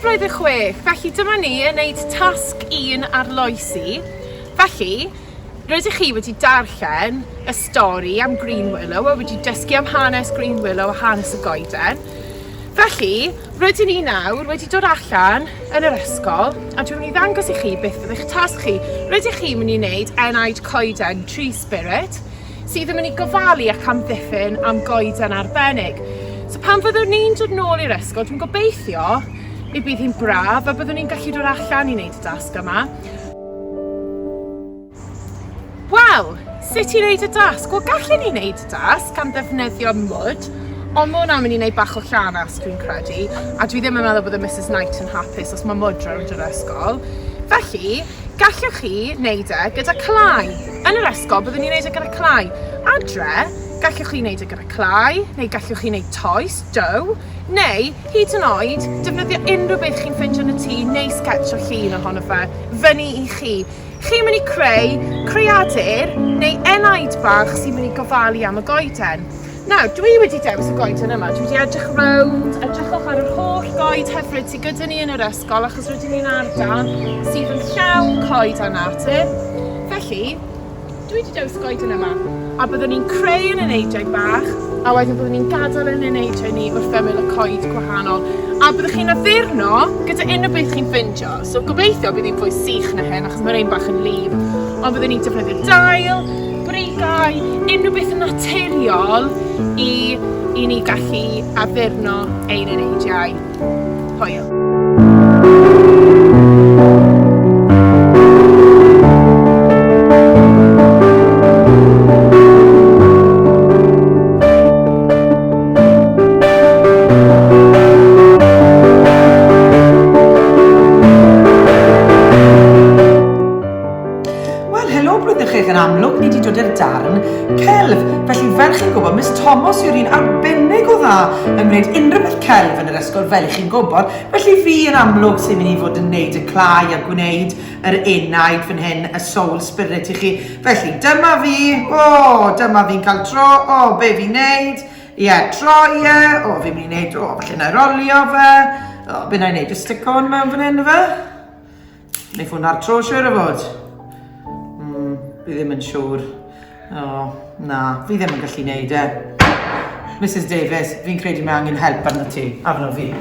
blwyddyn 6, felly dyma ni yn neud tasg 1 ar loesi. Felly, rydych chi wedi darllen y stori am Green Willow a wedi dysgu am hanes Green Willow a hanes y goeden. Felly, rydyn ni nawr wedi dod allan yn yr ysgol a dwi'n mynd i ddangos i chi beth fydd eich tasg chi. Rydych chi mynd i wneud enaid coeden Tree Spirit sydd yn mynd i gofalu ac amddiffyn am goeden arbennig. So pan fyddwn ni'n dod nôl i'r ysgol, dwi'n gobeithio mi bydd hi'n braf a byddwn ni'n gallu dod allan i wneud y dasg yma. Wel, sut i wneud y dasg? Wel, gallen ni wneud y dasg am ddefnyddio mwd, ond mae hwnna'n mynd i wneud bach o llanas, dwi'n credu, a dwi ddim yn meddwl bod y Mrs Knight yn hapus os mae mwd rownd yr ysgol. Felly, gallwch chi wneud e gyda clai. Yn yr ysgol, byddwn ni'n wneud e gyda clai. Adre, gallwch chi wneud e gyda clai, neu gallwch chi wneud toes, dough, neu hyd yn oed, defnyddio unrhyw beth chi'n ffindio yn y tŷ, neu sketch o llun ohono fe, fyny i chi. Chi'n mynd i creu creadur neu enaid bach sy'n mynd i gofalu am y goeden. Nawr, dwi wedi dewis y goeden yma. Dwi wedi edrych rownd, edrychwch ar yr holl goed hyfryd sydd gyda ni yn yr ysgol achos rydyn ni'n ardal sydd yn llawn coeden natur. Felly, dwi wedi dewis y goeden yma a byddwn ni'n creu yn eneidiau bach a wedyn byddwn ni'n gadael yn eneidiau ni wrth ymyl y coed gwahanol. A byddwch chi'n addurno gyda unrhyw beth chi'n ffindio. So gobeithio bydd hi'n fwy sych na hyn achos mae'r ein bach yn lif. Ond byddwn ni'n defnyddio dail, brigau, unrhyw beth yn naturiol i ni gallu addurno ein eneidiau. Hwyl. Yn amlwg, ni wedi dod i'r darn celf. Felly fel chi'n gwybod, Miss Thomas yw'r un arbennig o dda yn gwneud unrhyw beth celf yn yr ysgol fel chi'n gwybod. Felly fi yn amlwg sy'n mynd i fod yn gwneud y clai a gwneud yr enaid fan hyn, y soul spirit i chi. Felly dyma fi, dyma fi'n cael tro, be fi'n gwneud? Ie, troi e, fi'n mynd i wneud, falle na rolio fe. Be na i wneud, y stick-on mewn fan hyn fe? Neu ffwn ar tro siwr o fod? Fi ddim yn siŵr. Na, fi ddim yn gallu wneud e. Mrs Davies, fi'n credu mae angen help arno ti, arno fi.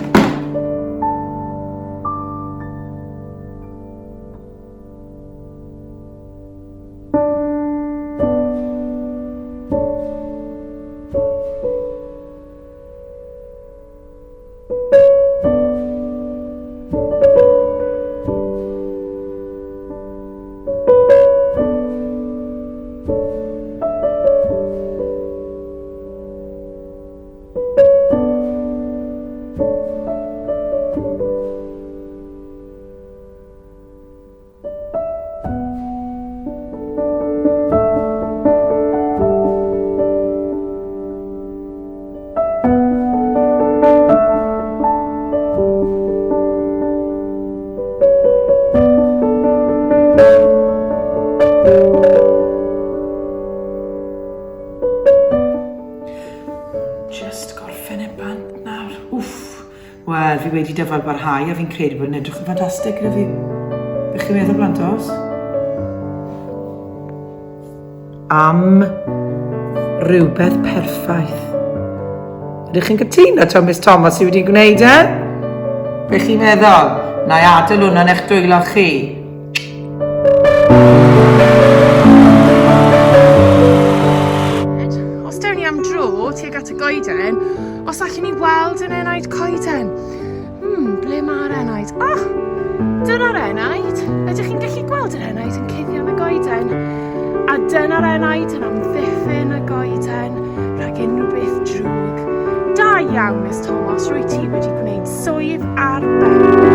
Wel, fi wedi dyfal barhau a fi'n credu bod yn edrych yn ffantastig gyda fi. Beth chi'n meddwl blantos? Am rhywbeth perffaith. Ydych chi'n cytuno taw Miss Thomas sydd wedi gwneud e? Beth chi'n meddwl? Na i adael hwnna'n eich dwylo chi. Os dewn ni am dro tuag at y goeden, os allwn ni weld yn enaid coeden? Ble mae'r enaid? Dyna'r enaid. Ydych chi'n gallu gweld yr enaid yn cuddio yn y goeden? A dyna'r enaid yn amddiffyn y goeden rhag unrhyw beth drwg. Da iawn, Miss Thomas, rwy ti wedi gwneud swydd arbennig.